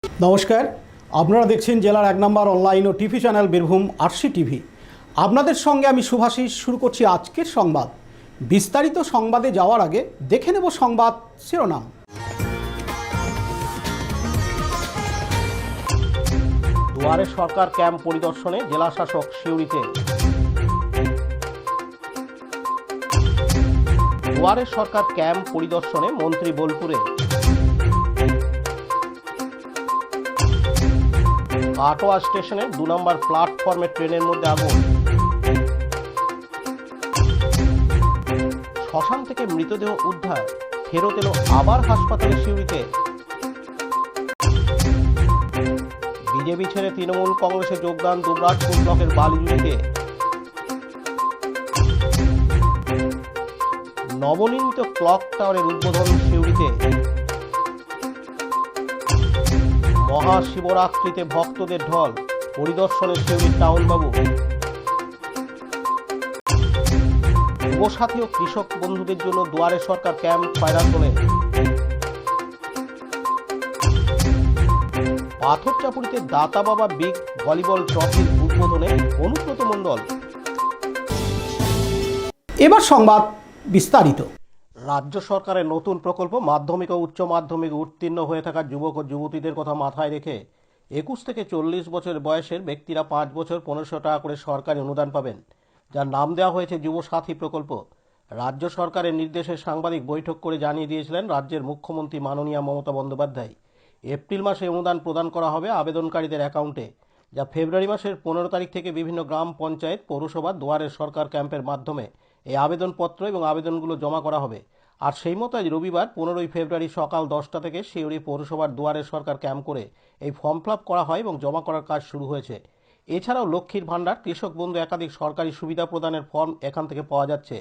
নমস্কার, আপনারা দেখছেন জেলার 1 নম্বর অনলাইন ও TV channel Birbhum RC TV. আপনাদের সঙ্গে আমি শুভাশিস। শুরু করছি আজকের সংবাদ। বিস্তারিত সংবাদে যাওয়ার আগে দেখে নেব সংবাদ শিরোনাম। দুয়ারে সরকার ক্যাম্প পরিদর্শনে জেলা শাসক সিউড়িতে। দুয়ারে সরকার ক্যাম্প পরিদর্শনে মন্ত্রী বোলপুরে। কাটোয়া স্টেশনের 2 নম্বর প্ল্যাটফর্মে ট্রেনের মধ্যে আগুন। শ্মশান থেকে মৃতদেহ উদ্ধার, ফেরত এলো আবার হাসপাতালে সিউড়িতে। বিজেপি ছেড়ে তৃণমূল কংগ্রেসে যোগদান দুবরাজপুর ব্লকের বালিজুড়িতে। নবনির্মিত ক্লক টাওয়ারের উদ্বোধন সিউড়িতে। মহাশিবরাত্রিতে ভক্তদের ঢল, পরিদর্শনে সিউড়ির টাউনবাবু। যুবসাথী ও কৃষক বন্ধুদের জন্য দুয়ারে সরকার ক্যাম্প খয়রাতলে। পাথরচাপুরিতে দাতা বাবা বিগ ভলিবল ট্রফির উদ্বোধনে অনুব্রত মণ্ডল। এবার সংবাদ বিস্তারিত। রাজ্য সরকারের নতুন প্রকল্প মাধ্যমিক ও উচ্চ মাধ্যমিক উত্তীর্ণ হয়ে থাকা যুবক ও যুবতীদের কথা মাথায় রেখে 21 থেকে 40 বছর বয়সের ব্যক্তিরা 5 বছর 1500 টাকা করে সরকারি অনুদান পাবেন, যার নাম দেওয়া হয়েছে যুবসাথী প্রকল্প। রাজ্য সরকারের নির্দেশে সাংবাদিক বৈঠক করে জানিয়ে দিয়েছিলেন রাজ্যের মুখ্যমন্ত্রী মাননীয়া মমতা বন্দ্যোপাধ্যায়। এপ্রিল মাসে অনুদান প্রদান করা হবে আবেদনকারীদের অ্যাকাউন্টে, যা ফেব্রুয়ারি মাসের 15 তারিখ থেকে বিভিন্ন গ্রাম পঞ্চায়েত পৌরসভা দুয়ারে সরকার ক্যাম্পের মাধ্যমে এই আবেদনপত্র এবং আবেদনগুলো জমা করা হবে। আর সেই মতো আজ রবিবার 15 ফেব্রুয়ারি সকাল 10টা থেকে সিউড়ি পৌরসভার দুয়ারে সরকার ক্যাম্প করে এই ফর্ম ফিল আপ করা হয় এবং জমা করার কাজ শুরু হয়েছে। এছাড়াও লক্ষ্মীর ভাণ্ডার, কৃষক বন্ধু একাধিক সরকারি সুবিধা প্রদানের ফর্ম এখান থেকে পাওয়া যাচ্ছে।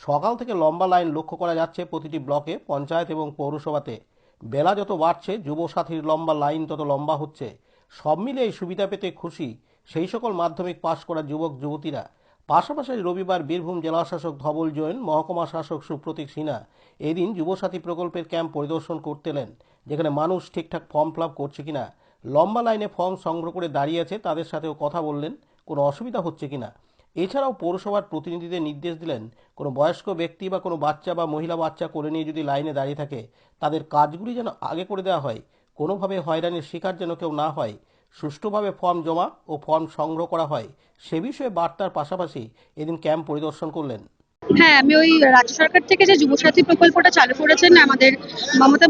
সকাল থেকে লম্বা লাইন লক্ষ্য করা যাচ্ছে প্রতিটি ব্লকে, পঞ্চায়েত এবং পৌরসভাতে। বেলা যত বাড়ছে যুবসাথীর লম্বা লাইন তত লম্বা হচ্ছে। সব মিলে এই সুবিধা পেতে খুশি সেই সকল মাধ্যমিক পাশ করা যুবক যুবতীরা। পাশাপাশি রবিবার বীরভূম জেলা শাসক ধবল জৈন, মহকুমা শাসক সুপ্রতীক সিনহা এদিন যুবসাথী প্রকল্পের ক্যাম্প পরিদর্শন করতে এলেন, যেখানে মানুষ ঠিকঠাক ফর্ম ফিল আপ করছে কিনা, লম্বা লাইনে ফর্ম সংগ্রহ করে দাঁড়িয়ে আছে তাদের সাথেও কথা বললেন, কোনো অসুবিধা হচ্ছে কিনা। এছাড়াও পৌরসভার প্রতিনিধিদের নির্দেশ দিলেন, কোনো বয়স্ক ব্যক্তি বা কোনো বাচ্চা বা মহিলা বাচ্চা কোলে নিয়ে যদি লাইনে দাঁড়িয়ে থাকে তাদের কাজগুলি যেন আগে করে দেওয়া হয়, কোনোভাবে হয়রানির শিকার যেন কেউ না হয়, সুষ্ঠুভাবে ফর্ম জমা ও ফর্ম সংগ্রহ করা হয় সে বিষয়ে বার্তার পাশাপাশি এদিন ক্যাম্প পরিদর্শন করলেন। হ্যাঁ, আমি ওই রাজ্য সরকার থেকে যে যুবসাথী প্রকল্পটা চালু করেছেন আমাদের মমতা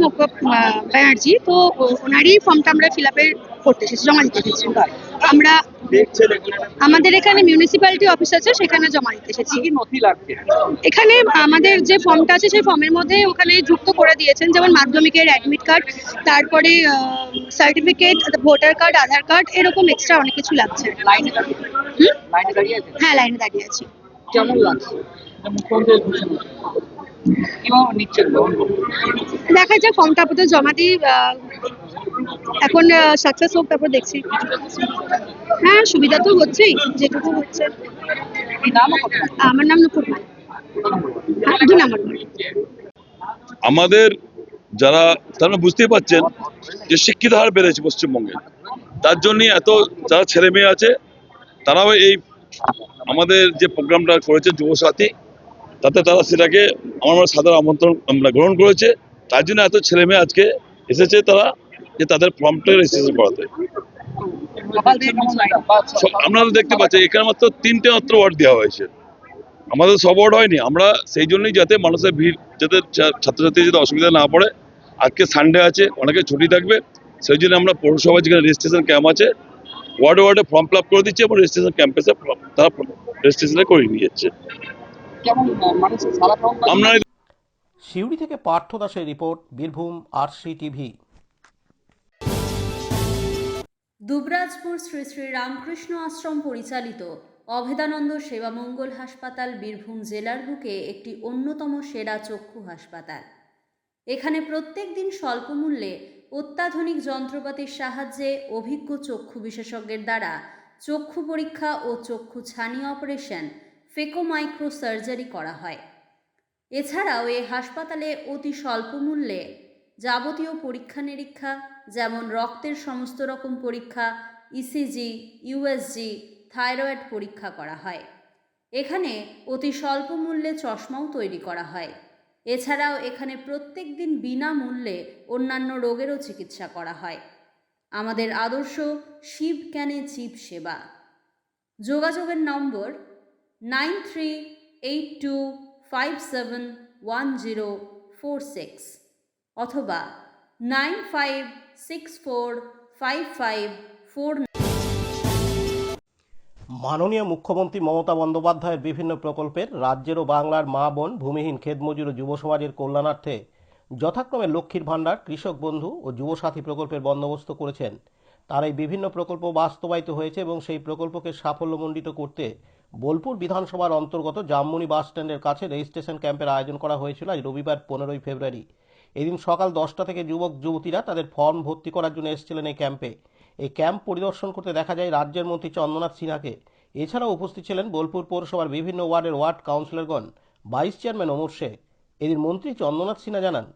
ব্যানার্জি, তো ওনারই ফর্মটা আমরা ফিল আপের করতে এসেছি, জমা দিতে এসেছি। আমরা আমাদের এখানে মিউনিসিপ্যালিটি অফিস আছে, সেখানে জমা দিতে এসেছি। এখানে আমাদের যে ফর্মটা আছে সেই ফর্মের মধ্যে ওখানে যুক্ত করে দিয়েছেন, যেমন মাধ্যমিকের অ্যাডমিট কার্ড, তারপরে সার্টিফিকেট, ভোটার কার্ড, আধার কার্ড, এরকম এক্সট্রা অনেক কিছু লাগছে। হ্যাঁ, লাইনে দাঁড়িয়ে আছি। কেমন লাগছে? দেখা যাক, ফর্মটা আপাতত জমা দিই, এখন সাকসেস হোক, তারপর দেখছি। হ্যাঁ, সুবিধা তো হচ্ছেই, যেটুকু হচ্ছে। আমার নাম নুপুর পাল, 2 নম্বর। আমাদের যারা তারা বুঝতেই পারছেন যে শিক্ষিত হার বেড়েছে পশ্চিমবঙ্গে, তার জন্য এত যারা ছেলে মেয়ে আছে তারাও এই আমাদের যে প্রোগ্রামটা করেছে যুবসাথী, তাতে তারা সেটাকে আমার সাদর আমন্ত্রণ আমরা গ্রহণ করেছে। তার জন্য এত ছেলে মেয়ে আজকে এসেছে তারা, যে তাদের ফর্মটা রেজিস্ট্রেশন করাতে। আপনারা দেখতে পাচ্ছেন এখানে মাত্র 3টে মাত্র ওয়ার্ড দেওয়া হয়েছে, আমাদের সব ওয়ার্ড হয়নি। আমরা সেই জন্যই যাতে মানুষের ভিড়, যাতে ছাত্রছাত্রী যাতে অসুবিধা না পড়ে, আজকে সানডে আছে, অনেকে ছুটি থাকবে, সেই জন্য আমরা পৌরসভায় যেখানে রেজিস্ট্রেশন ক্যাম্প আছে ওয়ার্ডে ওয়ার্ডে ফর্ম ফিল আপ করে দিচ্ছি এবং রেজিস্ট্রেশন ক্যাম্পে তারা রেজিস্ট্রেশন করে নিয়ে যাচ্ছে। সিউড়ি থেকে পার্থ দাসের report, Birbhum RC TV. Dubrajpur Shri Shri Ramakrishna Ashram পরিচালিত অভেদানন্দ সেবামঙ্গল হাসপাতাল বীরভূম জেলার বুকে একটি অন্যতম সেরা চক্ষু হাসপাতাল। এখানে প্রত্যেক দিন স্বল্প মূল্যে অত্যাধুনিক যন্ত্রপাতির সাহায্যে অভিজ্ঞ চক্ষু বিশেষজ্ঞের দ্বারা চক্ষু পরীক্ষা ও চক্ষু ছানি অপারেশন, ফেকো মাইক্রো সার্জারি করা হয়। এছাড়াও এই হাসপাতালে অতি স্বল্প মূল্যে যাবতীয় পরীক্ষা নিরীক্ষা, যেমন রক্তের সমস্ত রকম পরীক্ষা, ইসিজি, ইউএসজি, থাইরয়েড পরীক্ষা করা হয়। এখানে অতি স্বল্প মূল্যে চশমাও তৈরি করা হয়। এছাড়াও এখানে প্রত্যেক দিন বিনামূল্যে অন্যান্য রোগেরও চিকিৎসা করা হয়। আমাদের আদর্শ শিব ক্যানে চিপ সেবা। যোগাযোগের নম্বর 9382571046 অথবা 95645549। মাননীয় মুখ্যমন্ত্রী মমতা বন্দ্যোপাধ্যায়ের বিভিন্ন প্রকল্পের রাজ্যের ও বাংলার মা বোন, ভূমিহীন, ক্ষেতমজুর ও যুব সমাজের কল্যাণার্থে যথাক্রমে লক্ষ্মীর ভাণ্ডার, কৃষক বন্ধু ও যুবসাথী প্রকল্পের বন্দোবস্ত করেছেন। তার এই বিভিন্ন প্রকল্প বাস্তবায়িত হয়েছে এবং সেই প্রকল্পকে সাফল্যমণ্ডিত করতে বোলপুর বিধানসভার অন্তর্গত জামমুনি বাস স্ট্যান্ডের কাছে রেজিস্ট্রেশন ক্যাম্পের আয়োজন করা হয়েছিল আজ রবিবার 15 ফেব্রুয়ারি। এদিন সকাল 10টা থেকে যুবক যুবতীরা তাদের ফর্ম ভর্তি করার জন্য এসেছিলেন এই ক্যাম্পে। এই ক্যাম্প পরিদর্শন করতে দেখা যায় রাজ্যের মন্ত্রী চন্দ্রনাথ সিনহাকে। এছাড়াও উপস্থিত ছিলেন বোলপুর পৌরসভার বিভিন্ন ওয়ার্ডের ওয়ার্ড কাউন্সিলরগণ, ভাইস চেয়ারম্যান অমর শেখ। এদিন মন্ত্রী চন্দ্রনাথ সিনহা জানান,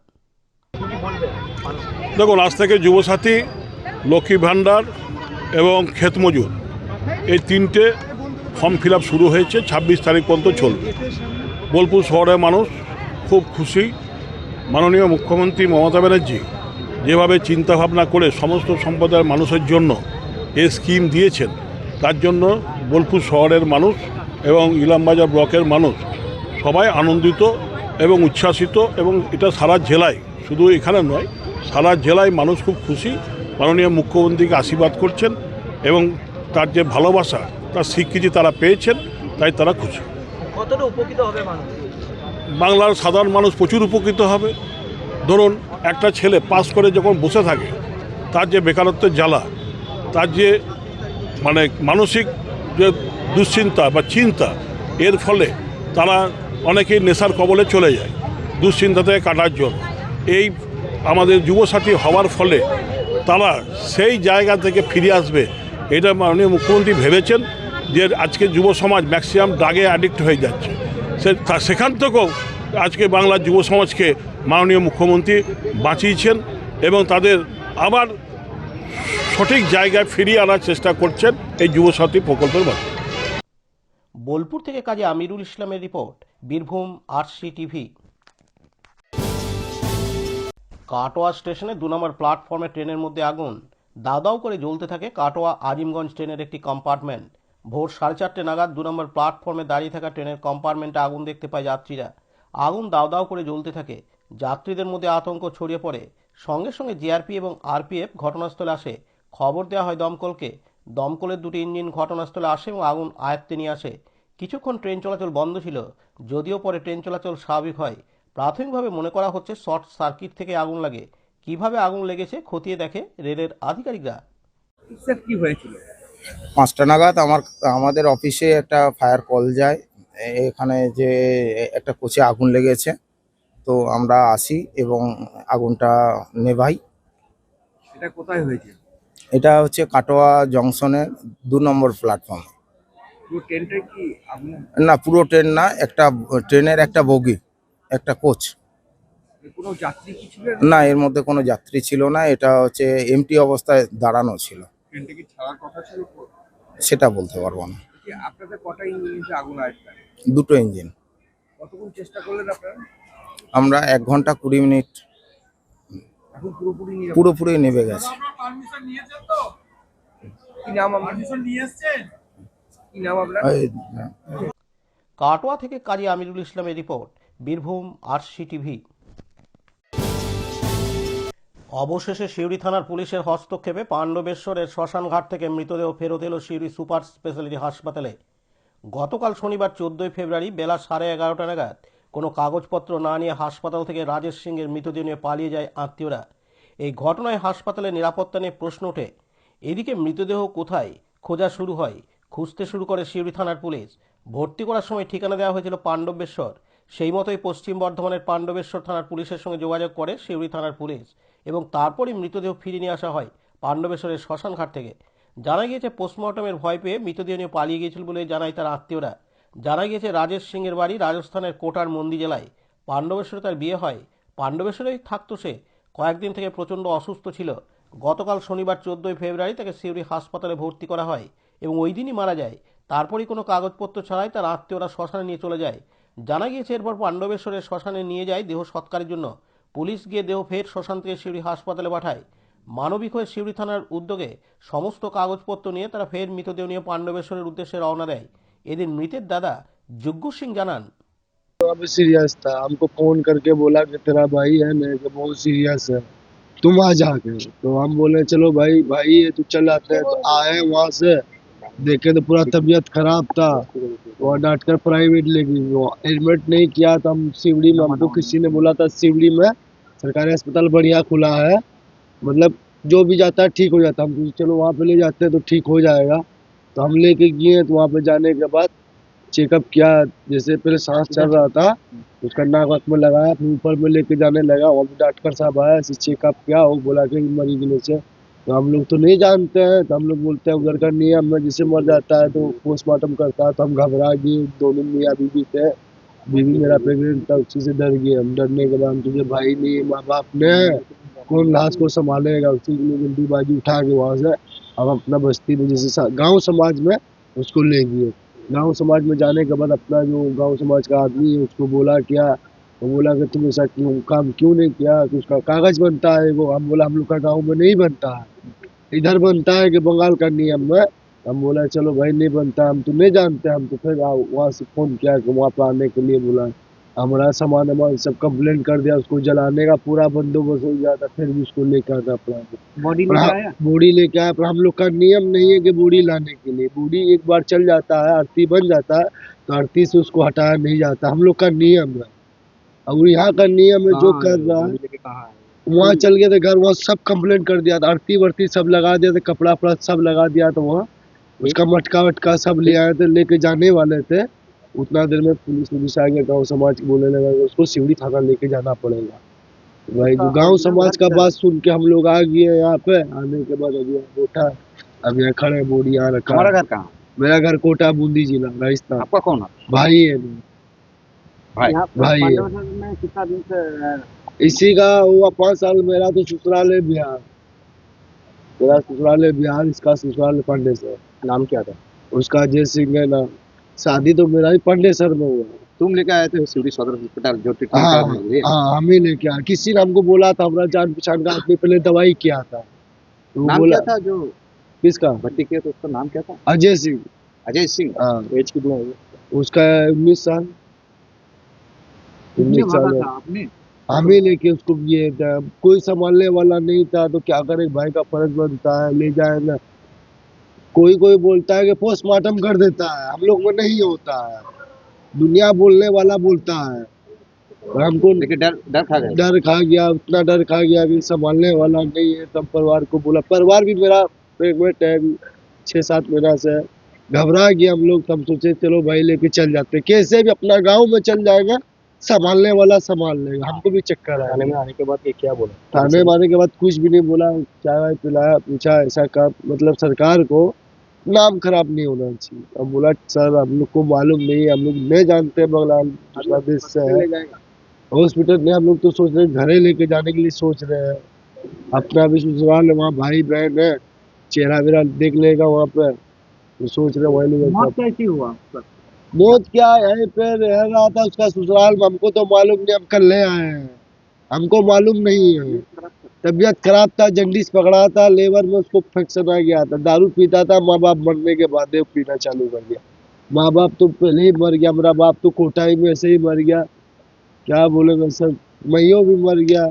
দেখুন, আজ থেকে যুবসাথী, লক্ষ্মী ভাণ্ডার এবং ক্ষেতমজুর এই তিনটে ফর্ম ফিল আপ শুরু হয়েছে। 26 তারিখ পর্যন্ত চলবে। বোলপুর শহরের মানুষ খুব খুশি। মাননীয় মুখ্যমন্ত্রী মমতা ব্যানার্জি যেভাবে চিন্তাভাবনা করে সমস্ত সম্প্রদায়ের মানুষের জন্য এই স্কিম দিয়েছেন, তার জন্য বোলপুর শহরের মানুষ এবং ইলামবাজার ব্লকের মানুষ সবাই আনন্দিত এবং উচ্ছ্বাসিত, এবং এটা সারা জেলায়, শুধু এখানে নয়, সারা জেলায় মানুষ খুব খুশি। মাননীয় মুখ্যমন্ত্রীকে আশীর্বাদ করছেন এবং তার যে ভালোবাসা, তার স্বীকৃতি তারা পেয়েছেন, তাই তারা খুশি। কতটা উপকৃত হবে মানুষ? বাংলার সাধারণ মানুষ প্রচুর উপকৃত হবে। ধরুন, একটা ছেলে পাস করে যখন বসে থাকে, তার যে বেকারত্বের জ্বালা, তার যে মানসিক যে দুশ্চিন্তা বা চিন্তা, এর ফলে তারা অনেকেই নেশার কবলে চলে যায় দুশ্চিন্তা থেকে কাটার জন্য। এই আমাদের যুবসাথী হওয়ার ফলে তারা সেই জায়গা থেকে ফিরে আসবে, এটা মাননীয় মুখ্যমন্ত্রী ভেবেছেন। যে আজকে যুব সমাজ ম্যাক্সিমাম ড্রাগে অ্যাডিক্ট হয়ে যাচ্ছে, সেখান থেকেও আজকে বাংলার যুব সমাজকে মাননীয় মুখ্যমন্ত্রী বাঁচিয়েছেন এবং তাদের আবার সঠিক জায়গায় ফিরিয়ে আনার চেষ্টা করছেন এই যুবসাথী প্রকল্পের মাধ্যমে। বোলপুর থেকে কাজী আমিরুল ইসলামের report, Birbhum RC TV. Katwa স্টেশনে 2 নম্বর প্ল্যাটফর্মে ট্রেনের মধ্যে আগুন। দাউ দাউ করে জ্বলতে থাকে কাটোয়া আজিমগঞ্জ ট্রেনের একটি কম্পার্টমেন্ট। ভোর 4:30 নাগাদ 2 নম্বর প্ল্যাটফর্মে দাঁড়িয়ে থাকা ট্রেনের কম্পার্টমেন্টে আগুন দেখতে পায় যাত্রীরা। আগুন দাউ দাউ করে জ্বলতে থাকে। যাত্রীদের মধ্যে আতঙ্ক ছড়িয়ে পড়ে। সঙ্গে সঙ্গে জিআরপি এবং আরপিএফ ঘটনাস্থলে আসে। খবর দেওয়া হয় দমকলকে। দমকলের 2টি ইঞ্জিন ঘটনাস্থলে আসে এবং আগুন আয়ত্তে নিয়ে আসে। কিছুক্ষণ ট্রেন চলাচল বন্ধ ছিল, যদিও পরে ট্রেন চলাচল স্বাভাবিক হয়। প্রাথমিকভাবে মনে করা হচ্ছে শর্ট সার্কিট থেকে আগুন লাগে। কিভাবে আগুন লেগেছে খতিয়ে দেখে রেলের আধিকারিকরা। স্যার, কি হয়েছিল? 5টা নাগাদ আমাদের অফিসে একটা ফায়ার কল যায়, এখানে যে একটা কোচে আগুন লেগেছে। তো আমরা আসি এবং আগুনটা নেভাই। এটা কোথায় হয়েছে? এটা হচ্ছে কাটোয়া জংশনের 2 নম্বর প্ল্যাটফর্ম। পুরো ট্রেনটা কি আগুন? না, পুরো ট্রেন না, একটা ট্রেনের একটা বগি, একটা কোচ। কোনো যাত্রী কি ছিল? না, এর মধ্যে কোনো যাত্রী ছিল না। এটা হচ্ছে এমটি অবস্থায় দাঁড়ানো ছিল। ট্রেনটা কি ছাড়ার কথা ছিল? সেটা বলতে পারবো না। আপনাদের কটা ইঞ্জিনে আগুন আয়ত্ত? 2টো ইঞ্জিন। কতক্ষণ চেষ্টা করলেন আপনারা? আমরা 1 ঘন্টা 20 মিনিট। এখন পুরোপুরি পুরোপুরি নেভে গেছে। কি নাম আপনার? কি নাম আপনার? কাটোয়া থেকে কাজী আমিরুল ইসলামের রিপোর্ট, বীরভূম আরসি টিভি। অবশেষে সিউড়ি থানার পুলিশের হস্তক্ষেপে পাণ্ডবেশ্বরের শ্মশানঘাট থেকে মৃতদেহ ফেরত এলো সিউড়ি সুপার স্পেশালিটি হাসপাতালে। গতকাল শনিবার 14 ফেব্রুয়ারি বেলা 11:30 নাগাদ কোনো কাগজপত্র না নিয়ে হাসপাতাল থেকে রাজেশ সিংয়ের মৃতদেহ নিয়ে পালিয়ে যায় আত্মীয়রা। এই ঘটনায় হাসপাতালের নিরাপত্তা নিয়ে প্রশ্ন ওঠে। এদিকে মৃতদেহ কোথায় খোঁজা শুরু হয়, খুঁজতে শুরু করে সিউড়ি থানার পুলিশ। ভর্তি করার সময় ঠিকানা দেওয়া হয়েছিল পাণ্ডবেশ্বর। সেই মতোই পশ্চিম বর্ধমানের পাণ্ডবেশ্বর থানার পুলিশের সঙ্গে যোগাযোগ করে সিউড়ি থানার পুলিশ এবং তারপরই মৃতদেহ ফিরিয়ে নিয়ে আসা হয় পাণ্ডবেশ্বরের শ্মশানঘাট থেকে। জানা গিয়েছে পোস্টমর্টমের ভয় পেয়ে মৃতদেহ নিয়ে পালিয়ে গিয়েছিল বলে জানায় তার আত্মীয়রা। জানা গিয়েছে রাজেশ সিংয়ের বাড়ি রাজস্থানের কোটার মন্দি জেলায়। পাণ্ডবেশ্বরে তার বিয়ে হয়। পাণ্ডবেশ্বরেই থাকতো সে। কয়েকদিন থেকে প্রচণ্ড অসুস্থ ছিল। গতকাল শনিবার 14 ফেব্রুয়ারি তাকে সিউড়ি হাসপাতালে ভর্তি করা হয় এবং ওই দিনই মারা যায়। তারপরই কোনো কাগজপত্র ছাড়াই তার আত্মীয়রা শ্মশানে নিয়ে চলে যায়। জানা গিয়েছে এরপর পাণ্ডবেশ্বরের শ্মশানে নিয়ে যায় দেহ সৎকারের জন্য। পুলিশ গিয়ে দেহ ফের শ্মশান থেকে সিউড়ি হাসপাতালে পাঠায়। মানবিক হয়ে সিউড়ি থানার উদ্যোগে সমস্ত কাগজপত্র নিয়ে তারা ফের মৃতদেহ নিয়ে পাণ্ডবেশ্বরের উদ্দেশ্যে রওনা দেয়। এদিন মৃতের দাদা যজ্ঞ সিং জানান, अभी सीरियस था, हमको फोन करके बोला कि तेरा भाई है, मेरे को बहुत सीरियस है, तुम आ जाके। तो हम बोले चलो भाई भाई है तो चल आते हैं। तो आए वहां से देखे तो पूरा तबीयत खराब था, और डॉक्टर प्राइवेट ले गई, वो एडमिट नहीं किया। तो हम सिवड़ी में, हमको किसी ने बोला था सिवड़ी में सरकारी अस्पताल बढ़िया खुला है, मतलब जो भी जाता है ठीक हो जाता है। हम सोचे चलो वहाँ पे ले जाते हैं तो ठीक हो जाएगा। तो हम लेके गए, तो वहाँ पे जाने के बाद चेकअप किया। जैसे पहले सांस चल रहा था, उसका नाक वाक में लगाया, फिर ऊपर में लेके जाने लगा। वहाँ पे डॉक्टर साहब आया, ऐसे चेकअप किया, वो बोला कि मरीज में से। तो हम लोग तो नहीं जानते हैं, तो हम लोग बोलते हैं उधर का नियम में जिसे मर जाता है तो पोस्टमार्टम करता है। तो हम घबरा गए, दोनों मियाँ बीवी थे, बीवी मेरा प्रेग्नेंट था, उसी से डर गए हम। डरने के बाद हम तुझे भाई नहीं, माँ बाप ने, कौन लाश को संभालेगा, उसी के लिए जल्दीबाजी उठा के वहाँ से हम अपना बस्ती में जैसे गाँव समाज में उसको ले गए। गांव समाज में जाने के बाद अपना जो गांव समाज का आदमी है उसको बोला क्या, वो बोला कि तुम ऐसा क्यों काम क्यों नहीं किया, कि उसका कागज बनता है। वो हम बोला हम लोग का गांव में नहीं बनता है, इधर बनता है कि बंगाल का नियम में। हम बोला चलो भाई नहीं बनता, हम तो नहीं जानते। हम तो फिर वहाँ से फोन किया कि वहाँ पर आने के लिए बोला। हमारा सामान वामान सब कंप्लेंट कर दिया, उसको जलाने का पूरा बंदोबस्त हो गया था, फिर भी उसको लेकर आना पड़ा। बॉडी लेके आया? बूढ़ी लेके आया, पर हम लोग का नियम नहीं है कि बूढ़ी लाने के लिए। बूढ़ी एक बार चल जाता है, आरती बन जाता है, तो आरती से उसको हटाया नहीं जाता, हम लोग का नियम है। और यहाँ का नियम है जो कर रहा है, वहाँ चल गए थे घर, वहाँ सब कंप्लेंट कर दिया था, आरती वर्ती सब लगा दिया था, कपड़ा वपड़ा सब लगा दिया था वहाँ। उसका मटका वटका सब ले आए थे, लेके जाने वाले थे। उतना देर में पुलिस आ गया, गाँव समाज बोलने लगा कि उसको सिवड़ी थाना लेके जाना पड़ेगा। भाई जो गांव समाज का बात सुन के हम लोग आ गए यहाँ पे। आने के बाद अभी यहाँ उठा, अब यहाँ खड़े, बोर्ड यहाँ रखा। हमारा घर कहाँ? मेरा घर कोटा बूंदी जिला राजस्थान। आपका कौन है? भाई है मेरा। भाई भाई है। में कितना दिन से इसी का हुआ 5 साल। मेरा तो ससुराल है बिहार, मेरा ससुराल है बिहार, इसका ससुराल है पांडेसर। नाम क्या था? उसका अजय सिंह है नाम। शादी तो मेरा ही पांडेसर में हुआ। तुम लेके आए थे सिवड़ी सदर अस्पताल जो ट्रीटमेंट हाँ कर रहे हैं? हाँ, हम ही लेके आए। किसी ने हमको बोला था, हमारा जान पहचान का आदमी पहले दवाई किया था। तो वो नाम बोला क्या था जो किसका? भर्ती किया तो उसका नाम क्या था? अजय सिंह। अजय सिंह। हाँ, एज कितना है? उसका 19 साल। 19 साल है। आपने हम ही लेके उसको ये था, कोई संभालने वाला नहीं था, तो क्या करे, भाई का फर्ज बनता है, ले जाए ना। कोई कोई बोलता है कि पोस्टमार्टम कर देता है, हम लोग में नहीं होता है, दुनिया बोलने वाला बोलता है। और हमको लेकिन डर खा गए। डर खा गया, उतना डर खा गया कि संभालने वाला नहीं है। तब परिवार को बोला, परिवार भी मेरा प्रेग्नेंट है 6-7 महीना से। घबरा गया हम लोग, तब सोचे चलो भाई लेके चल जाते, कैसे भी अपना गांव में चल जाएगा, संभालने वाला संभाल लेगा। हमको भी चक्कर आया। थाने में आने के बाद ये क्या बोला? थाने में आने के बाद कुछ भी नहीं बोला, चाय वाय पिलाया, पूछा ऐसा काम, मतलब सरकार को नाम खराब नहीं होना चाहिए। अब बोला सर हम लोग को मालूम नहीं है, हम लोग नहीं जानते, बंगाल दूसरा देश से है। हॉस्पिटल में हम लोग तो सोच रहे हैं घरे लेके जाने के लिए सोच रहे हैं। अपना भी ससुराल है, वहाँ भाई बहन है, चेहरा वेरा देख लेगा वहाँ पे, तो सोच रहे वही लोग। कैसी हुआ? मौत क्या है, यहीं पे रह रहा था उसका ससुराल में, हमको तो मालूम नहीं, हम कल ले आए हैं, हमको मालूम नहीं है। तबीयत खराब था, जंडिस पकड़ा था, लेवर में उसको इन्फेक्शन आ गया था, दारू पीता था। माँ बाप मरने के बाद पीना चालू कर दिया। माँ बाप तो पहले ही मर गया, मेरा बाप तो कोटाई में ऐसे ही मर गया, क्या बोलेंगे सर। मैयो भी मर गया,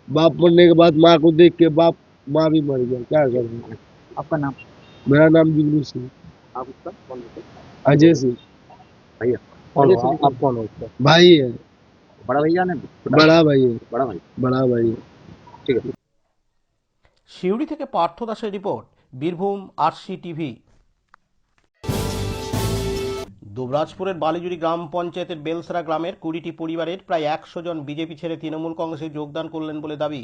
बाप मरने के बाद माँ को देख के बाप माँ भी मर गया, क्या करेंगे। आपका नाम? मेरा नाम जुगनू सिंह। आप उसका कौन है? अजय सिंह। भैया आप कौन हो उसका? भाई है, बड़ा भैया ने? बड़ा भाई है, बड़ा भाई। बड़ा भाई है। ठीक है। সিউড়ি থেকে পার্থ দাসের রিপোর্ট, বীরভূম আরসি টিভি। দুবরাজপুরের বালিজুড়ি গ্রাম পঞ্চায়েতের বেলসরা গ্রামের 20টি পরিবারের প্রায় 100 জন বিজেপি ছেড়ে তৃণমূল কংগ্রেসে যোগদান করলেন বলে দাবি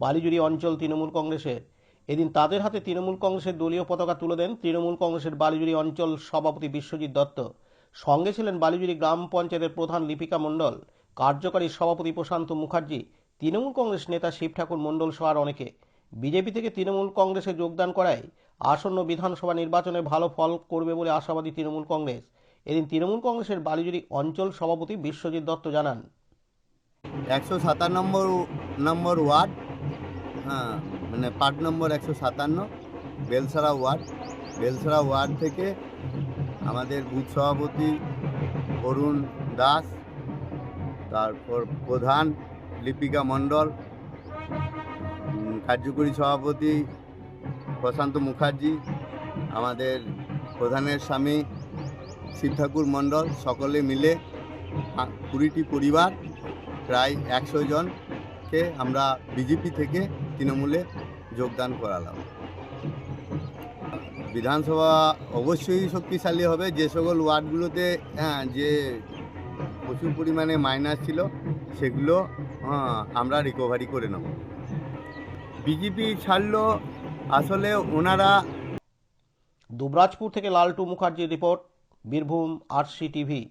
বালিজুড়ি অঞ্চল তৃণমূল কংগ্রেসের। এদিন তাদের হাতে তৃণমূল কংগ্রেসের দলীয় পতাকা তুলে দেন তৃণমূল কংগ্রেসের বালিজুড়ি অঞ্চল সভাপতি বিশ্বজিৎ দত্ত। সঙ্গে ছিলেন বালিজুড়ি গ্রাম পঞ্চায়েতের প্রধান লিপিকা মণ্ডল, কার্যকারী সভাপতি প্রশান্ত মুখার্জি, তৃণমূল কংগ্রেস নেতা শিব ঠাকুর মণ্ডল সহ আর অনেকে। বিজেপি থেকে তৃণমূল কংগ্রেসে যোগদান করায় আসন্ন বিধানসভা নির্বাচনে ভালো ফল করবে বলে আশাবাদী তৃণমূল কংগ্রেস। এদিন তৃণমূল কংগ্রেসের বালিজুড়ি অঞ্চল সভাপতি বিশ্বজিৎ দত্ত জানান, 157 নম্বর ওয়ার্ড, হ্যাঁ মানে পার্ট নম্বর 157, বেলসরা ওয়ার্ড থেকে আমাদের বুথ সভাপতি অরুণ দাস, তারপর প্রধান লিপিকা মণ্ডল, কার্যকরী সভাপতি প্রশান্ত মুখার্জি, আমাদের প্রধানের স্বামী শিব ঠাকুর মণ্ডল, সকলে মিলে 20টি পরিবার প্রায় 100 জনকে আমরা বিজেপি থেকে তৃণমূলে যোগদান করালাম। বিধানসভা অবশ্যই শক্তিশালী হবে। যে সকল ওয়ার্ডগুলোতে যে প্রচুর পরিমাণে মাইনাস ছিল সেগুলো আমরা রিকভারি করে নেব। বিজেপি ছাড়লো আসলে ওনারা। দুবরাজপুর থেকে লালটু মুখার্জির report, Birbhum RC TV.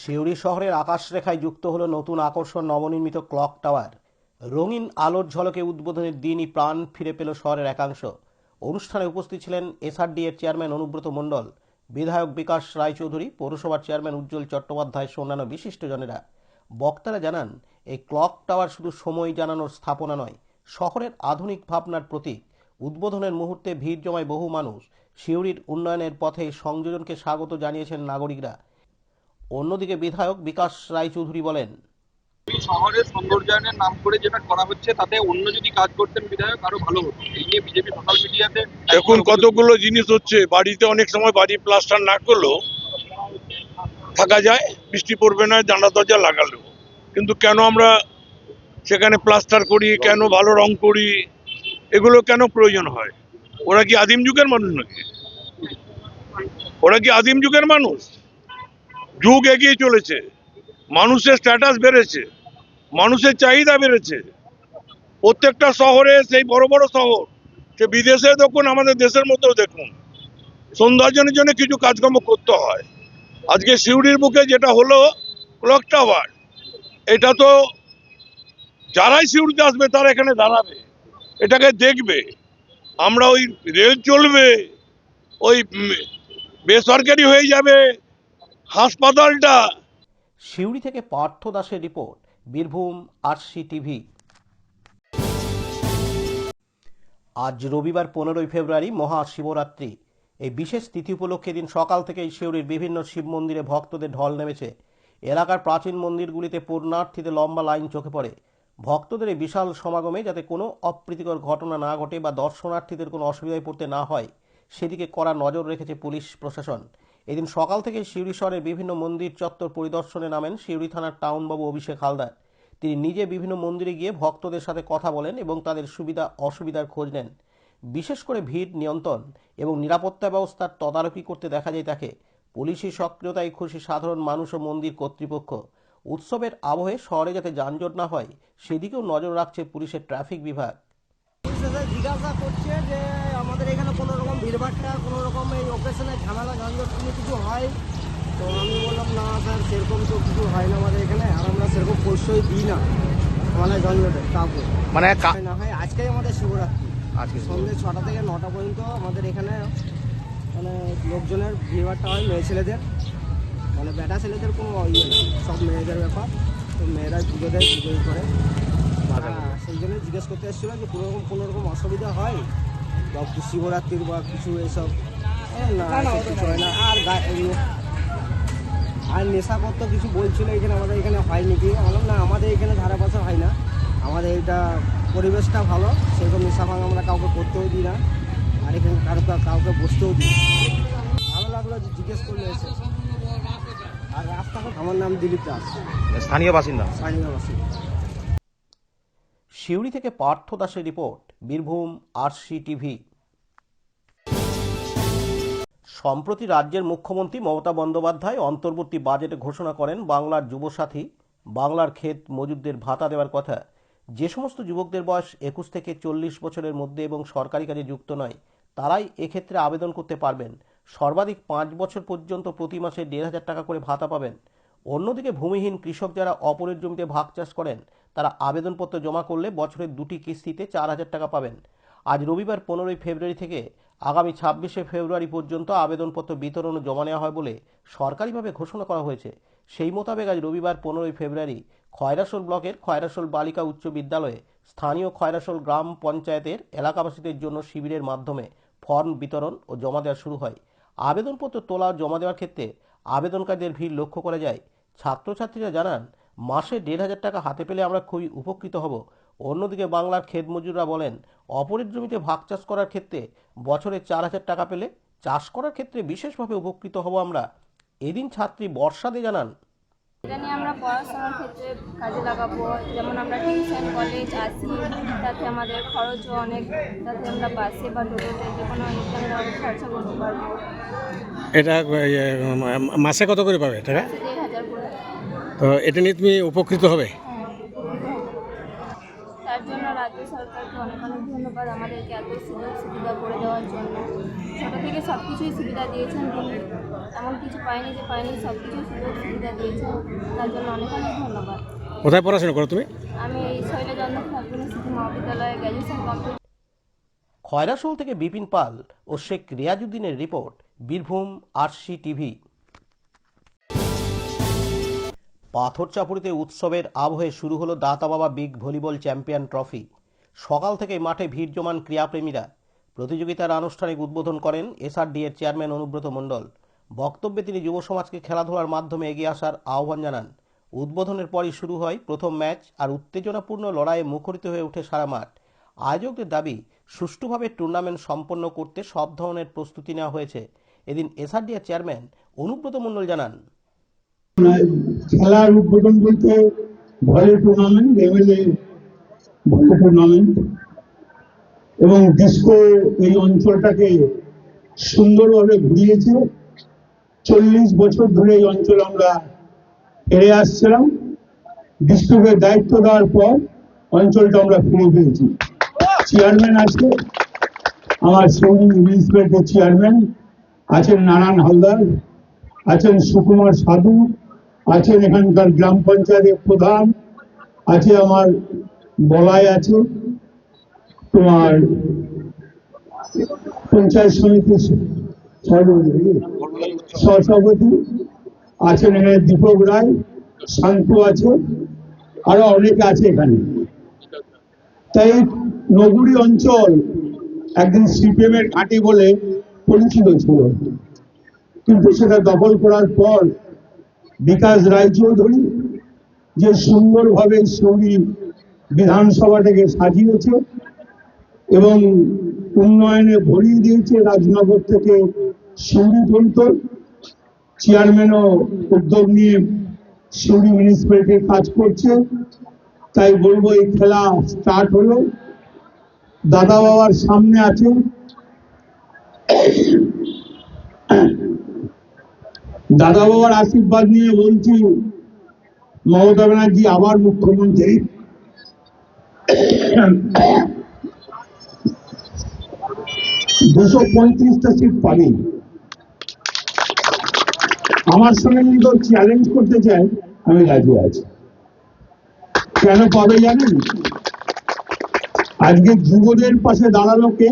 Suri শহরের আকাশরেখায় যুক্ত হলো নতুন আকর্ষণ নবনির্মিত ক্লক টাওয়ার। রঙিন আলোর ঝলকে উদ্বোধনের দিনই প্রাণ ফিরে পেল শহরের একাংশ। অনুষ্ঠানে উপস্থিত ছিলেন এসআরডি এর চেয়ারম্যান অনুব্রত মণ্ডল, বিধায়ক বিকাশ রায়চৌধুরী, পৌরসভার চেয়ারম্যান উজ্জ্বল চট্টোপাধ্যায় সহ অন্যান্য বিশিষ্টজনেরা। বক্তারা জানান, এই ক্লক টাওয়ার শুধু সময় জানানোর স্থাপনা নয়, শহরের আধুনিক ভাবনার প্রতীক। উদ্বোধনের মুহূর্তে ভিড় জমায় বহু মানুষ। সিউড়ির উন্নয়নের পথে সংযোজনকে স্বাগত জানিয়েছেন নাগরিকরা। অন্যদিকে বিধায়ক বিকাশ রায়চৌধুরী বলেন, শহরের সৌন্দর্যায়নের নাম করে যেটা করা হচ্ছে তাতে অন্য যদি কাজ করতেন বিধায়ক আরো ভালো হতো। এই নিয়ে বিজেপি সোশ্যাল মিডিয়াতে এখন কতগুলো জিনিস হচ্ছে, বাড়িতে অনেক সময় বাড়ি প্লাস্টার না করলেও থাকা যায়, বৃষ্টি পড়বে না, জানলা দরজা লাগালো, কিন্তু কেন আমরা সেখানে প্লাস্টার করি, কেন ভালো রং করি, এগুলো কেন প্রয়োজন হয়? ওরা কি আদিম যুগের মানুষ নাকি? ওরা কি আদিম যুগের মানুষ? যুগ এগিয়ে চলেছে, মানুষের স্ট্যাটাস বেড়েছে, মানুষের চাহিদা বেড়েছে। প্রত্যেকটা শহরে, সেই বড় বড় শহর, সে বিদেশে দেখুন, আমাদের দেশের মধ্যেও দেখুন, সৌন্দর্যের জন্য কিছু কাজকর্ম করতে হয়। আজকে সিউড়ির বুকে যেটা হলো ক্লক টাওয়ার, এটা তো যারাই সিউড়িতে আসবে তারা এখানে দাঁড়াবে, এটাকে দেখবে। আমরা ওই রেল চলবে, ওই বেসরকারি হয়ে যাবে হাসপাতালটা। সিউড়ি থেকে পার্থ দাসের রিপোর্ট, বীরভূম আরসি টিভি। আজ রবিবার 15 ফেব্রুয়ারি মহাশিবরাত্রি। এই বিশেষ তিথি উপলক্ষে দিন সকাল থেকেই সিউড়ির বিভিন্ন শিব মন্দিরে ভক্তদের ঢল নেমেছে। এলাকার প্রাচীন মন্দিরগুলিতে পূর্ণার্থীদের লম্বা লাইন চোখে পড়ে। ভক্তদের এই বিশাল সমাগমে যাতে কোনো অপ্রীতিকর ঘটনা না ঘটে বা দর্শনার্থীদের কোনো অসুবিধায় পড়তে না হয়, সেদিকে কড়া নজর রেখেছে পুলিশ প্রশাসন। এদিন সকাল থেকে সিউড়ি শহরের বিভিন্ন মন্দির চত্বর পরিদর্শনে নামেন সিউড়ি থানার টাউনবাবু অভিষেক হালদার। তিনি নিজে বিভিন্ন মন্দিরে গিয়ে ভক্তদের সাথে কথা বলেন এবং তাদের সুবিধা অসুবিধার খোঁজ নেন। বিশেষ করে ভিড় নিয়ন্ত্রণ এবং নিরাপত্তা ব্যবস্থার তদারকি করতে দেখা যায় তাকে। পুলিশি সক্রিয়তায় খুশি সাধারণ মানুষ ও মন্দির কর্তৃপক্ষ। উৎসবের আবহে শহরে যাতে যানজট না হয় সেদিকেও নজর রাখছে পুলিশের ট্রাফিক বিভাগ। জিজ্ঞাসা করছে যে আমাদের এখানে কোনো রকম ভিড়ভাট্টা, কোনো রকম এই অকেশনে ঝামেলা ঝঞ্ঝট কোনো কিছু হয়, তো আমি বললাম না স্যার, সেরকম তো কিছু হয় না আমাদের এখানে, আর আমরা সেরকম পরিচয় দিই না ঝামেলা ঝঞ্ঝটে কাউকে। মানে না হয় আজকেই আমাদের শিবরাত্রি, আজকে সন্ধ্যে 6টা থেকে 9টা পর্যন্ত আমাদের এখানে মানে লোকজনের ভিড়ভাট্টা হয়, মেয়ে ছেলেদের, মানে বেটা ছেলেদের কোনো ইয়ে নেই, সব মেয়েদের ব্যাপার। তো মেয়েরা পুজো দেয়, পুজোই করে। সেই জন্য জিজ্ঞেস করতে এসেছিলো যে কোনো রকম অসুবিধা হয় বা শিবরাত্রির বা কিছু এসব না, কিছু হয় না। আর নেশাপত্র কিছু বলছিল এখানে, আমাদের এখানে হয় নাকি, বললাম না আমাদের এখানে ধারে পাশে হয় না, আমাদের এটা পরিবেশটা ভালো, সেরকম নেশা ভাঙ আমরা কাউকে করতেও দিই না, আর এখানে কাউকে বসতেও দিই। ভালো লাগলো যে জিজ্ঞেস করলে এসে। আর রাস্তাটা, আমার নাম দিলীপ দাস, স্থানীয় বাসিন্দা। সিউড়ি থেকে পার্থ দাসের রিপোর্ট, বীরভূম আরসি টিভি। সম্প্রতি রাজ্যের মুখ্যমন্ত্রী মমতা বন্দ্যোপাধ্যায় অন্তর্বর্তী বাজেটে ঘোষণা করেন বাংলার যুবসাথী, বাংলার ক্ষেত মজুরদের ভাতা দেওয়ার কথা। যে সমস্ত যুবকদের বয়স 21 থেকে 40 বছরের মধ্যে এবং সরকারি কাজে যুক্ত নয়, তারাই এক্ষেত্রে আবেদন করতে পারবেন। সর্বাধিক 5 বছর পর্যন্ত প্রতি মাসে 1,500 টাকা করে ভাতা পাবেন। অন্যদিকে ভূমিহীন কৃষক যারা অপরের জমিতে ভাগ চাষ করেন তারা আবেদনপত্র জমা করলে বছরের 2টি কিস্তিতে 4,000 টাকা পাবেন। আজ রবিবার 15ই ফেব্রুয়ারি থেকে আগামী 26শে ফেব্রুয়ারি পর্যন্ত আবেদনপত্র বিতরণ ও জমা নেওয়া হয় বলে সরকারিভাবে ঘোষণা করা হয়েছে। সেই মোতাবেক আজ রবিবার 15ই ফেব্রুয়ারি খয়রাশোল ব্লকের খয়রাশোল বালিকা উচ্চ বিদ্যালয়ে স্থানীয় খয়রাশোল গ্রাম পঞ্চায়েতের এলাকাবাসীদের জন্য শিবিরের মাধ্যমে ফর্ম বিতরণ ও জমা দেওয়া শুরু হয়। আবেদনপত্র তোলা ও জমা দেওয়ার ক্ষেত্রে আবেদনকারীদের ভিড় লক্ষ্য করা যায়। ছাত্রছাত্রীরা জানান, মাসে 1,500 টাকা হাতে পেলে আমরা খুবই উপকৃত হব। অন্যদিকে বাংলার ক্ষেত মজুররা বলেন, অপরের জমিতে ভাগ চাষ করার ক্ষেত্রে বছরে 4,000 টাকা পেলে চাষ করার ক্ষেত্রে বিশেষভাবে উপকৃত হব আমরা। এদিন ছাত্রী বর্ষা দে জানান, এটা নিয়ে আমরা পড়াশোনার ক্ষেত্রে কাজে লাগাবো। যেমন আমরা টিউশন কলেজ আসি, তাতে আমাদের খরচও অনেক, তাতে আমরা বাসে বা টোটোতে যে কোনো অনেক আমরা অনেক খরচা করতে পারবো। এটা মাসে কত করে পাবে টাকা? 1,500 করে। তো এটা নিয়ে তুমি উপকৃত হবে? তার জন্য রাজ্য সরকারকে অনেক অনেক ধন্যবাদ, আমাদেরকে এত সুযোগ সুবিধা করে দেওয়ার জন্য। ছোটো থেকে সব কিছুই সুবিধা দিয়েছেন, তিনি এমন কিছু পাইনি যে পাইনি, সব কিছুই সুযোগ সুবিধা দিয়েছেন, তার জন্য অনেক অনেক ধন্যবাদ। কোথায় পড়াশোনা করো তুমি? আমি এই শৈলচন্দ্র ফাল্গুনী স্মৃতি মহাবিদ্যালয়ে গ্র্যাজুয়েশন কমপ্লিট। খয়রাশোল থেকে বিপিন পাল ও শেখ রিয়াজউদ্দিনের রিপোর্ট, বীরভূম আরসি টিভি। পাথরচাপড়িতে উৎসবের আবহে শুরু হলো দাতা বাবা বিগ ভলিবল চ্যাম্পিয়ন ট্রফি। সকাল থেকে মাঠে ভিড় জমান ক্রীড়াপ্রেমীরা। প্রতিযোগিতার আনুষ্ঠানিক উদ্বোধন করেন এসআরডি এর চেয়ারম্যান অনুব্রত মণ্ডল। বক্তব্যে তিনি যুব সমাজকে খেলাধুলার মাধ্যমে এগিয়ে আসার আহ্বান জানান। উদ্বোধনের পরই শুরু হয় প্রথম ম্যাচ, আর উত্তেজনাপূর্ণ লড়াইয়ে মুখরিত হয়ে ওঠে সারা মাঠ। আয়োজকদের দাবি, সুষ্ঠুভাবে টুর্নামেন্ট সম্পন্ন করতে সব ধরনের প্রস্তুতি নেওয়া হয়েছে। এদিন এসআরডি এর চেয়ারম্যান অনুব্রত মণ্ডল জানান, খেলার উদ্বোধন বলতে ভলি টুর্নামেন্ট, লেভেলে ভলি টুর্নামেন্ট, এবং ডিস্কো এই অঞ্চলটাকে সুন্দরভাবে ঘুরিয়েছে। 40 বছর ধরে এই অঞ্চল আমরা ফিরে আসছিলাম। ডিস্ট্রিক্টের দায়িত্ব দেওয়ার পর অঞ্চলটা আমরা ফিরে পেয়েছি। চেয়ারম্যান আছে আমার সিউড়ি মিউনিসিপ্যালিটির চেয়ারম্যান, আছেন নারায়ণ হালদার, আছেন সুকুমার সাধু, আছেন এখানকার গ্রাম পঞ্চায়েতের প্রধান, আছে আমার বলাই, আছে তোমার পঞ্চায়েত সমিতির সহসভাপতি, আছেন এখানে দীপক রায়, শান্ত আছে, আরো অনেকে আছে এখানে। তাই নগরী অঞ্চল একদিন সিপিএম এর ঘাঁটি বলে পরিচিত ছিল, কিন্তু সেটা দখল করার পর বিকাশ রায়চৌধুরী যে সুন্দরভাবে সিউড়ি বিধানসভাটাকে সাজিয়েছে এবং উন্নয়নে ভরিয়ে দিয়েছে, রাজনগর থেকে সিউড়ি পর্যন্ত। চেয়ারম্যানও উদ্যোগ নিয়ে সিউড়ি মিউনিসিপ্যালিটি কাজ করছে। তাই বলবো, এই খেলা স্টার্ট হলো। দাদা বাবার সামনে আছে, দাদা বাবার আশীর্বাদ নিয়ে বলছি, মমতা ব্যানার্জি আবার মুখ্যমন্ত্রী। 235টা সিট পাবে। আমার সঙ্গে যদি কেউ চ্যালেঞ্জ করতে চায়, আমি রাজি আছি। কেন পাবে জানেন? আজকে যুবদের পাশে দাঁড়ালো কে?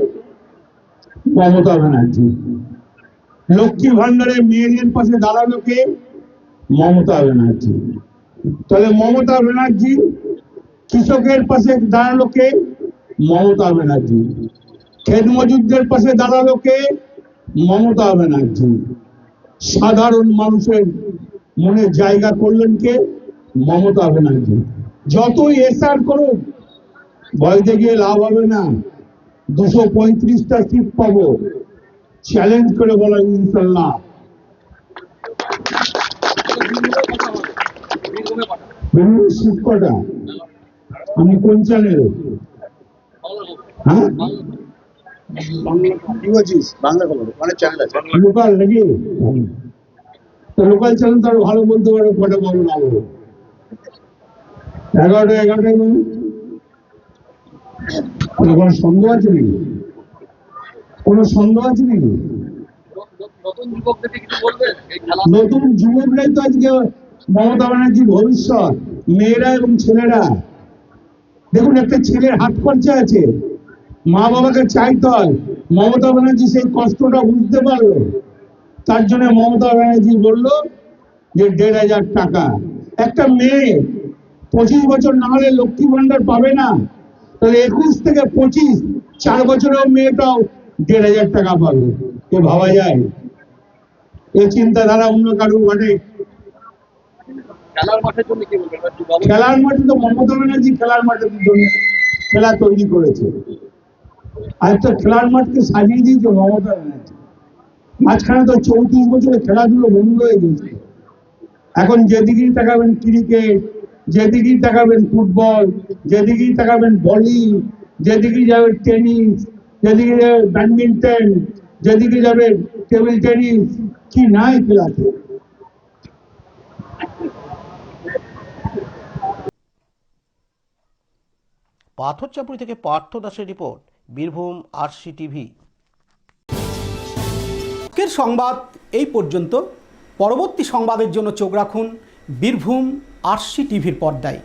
মমতা ব্যানার্জি। লক্ষ্মী ভান্ডারে মেয়েদের পাশে দাঁড়ালো কে? মমতা ব্যানার্জি। তাহলে মমতা ব্যানার্জি। কৃষকের পাশে দাঁড়ালো কে? মমতা ব্যানার্জি। ক্ষেত মজুরদের পাশে দাঁড়ালো কে? মমতা ব্যানার্জি। সাধারণ মানুষের মনে জায়গা করলেন কে? মমতা ব্যানার্জি। যতই এসআর করুন, ভয়তে গিয়ে লাভ হবে না। 235টা সিট পাবো, চ্যালেঞ্জ করে বলা ইনশাল্লাহ। সিট কটা? আমি কোন চ্যানেল? হ্যাঁ, বাংলা খবর মানে চ্যানেল আছে লোকাল নাকি? তো লোকাল চ্যানেল তো আরো ভালো বলতে পারো কটা পাবো না। 11টায় কোনো সন্দেহ আছে নাকি? কোনো সন্দেহ আছে নাকি? নতুন যুবকরাই তো আজকে মমতা ব্যানার্জির ভবিষ্যৎ, মেয়েরা এবং ছেলেরা। দেখুন, একটা ছেলের হাত খরচা আছে, মা বাবাকে চাইতে হয়। মমতা ব্যানার্জি সেই কষ্টটা বুঝতে পারলো, তার জন্য মমতা ব্যানার্জি বললো যে 1,500 টাকা। একটা মেয়ে 25 বছর না হলে লক্ষ্মী ভান্ডার পাবে না, তাহলে 21 থেকে 25 4 বছরেও মেয়েটাও 1,500 টাকা পাবে। এ ভাবা যায়? এই চিন্তাধারা অন্য কারো ঘটে? খেলার মাঠের জন্য কি বলবেন? খেলার মাঠে তো মমতা ব্যানার্জি খেলার মাঠের জন্য খেলা তৈরি করেছে, আর তো খেলার মাঠকে সাজিয়ে দিয়েছে মমতা ব্যানার্জি। মাঝখানে তো 34 বছরে খেলাধুলো বন্ধ হয়ে গেছে। এখন যেদিকেই তাকাবেন ক্রিকেট, যেদিকেই তাকাবেন ফুটবল, যেদিকেই তাকাবেন ভলি, যেদিকেই যাবেন টেনিস, যেদিকে যাবেন ব্যাডমিন্টন, যেদিকে যাবেন টেবিল টেনিস, কি নাই খেলাতে। পাথরচাপড়ি থেকে পার্থ দাসের রিপোর্ট, বীরভূম আরসি টিভি। আজকের সংবাদ এই পর্যন্ত। পরবর্তী সংবাদের জন্য চোখ রাখুন বীরভূম আরসি টিভির পর্দায়।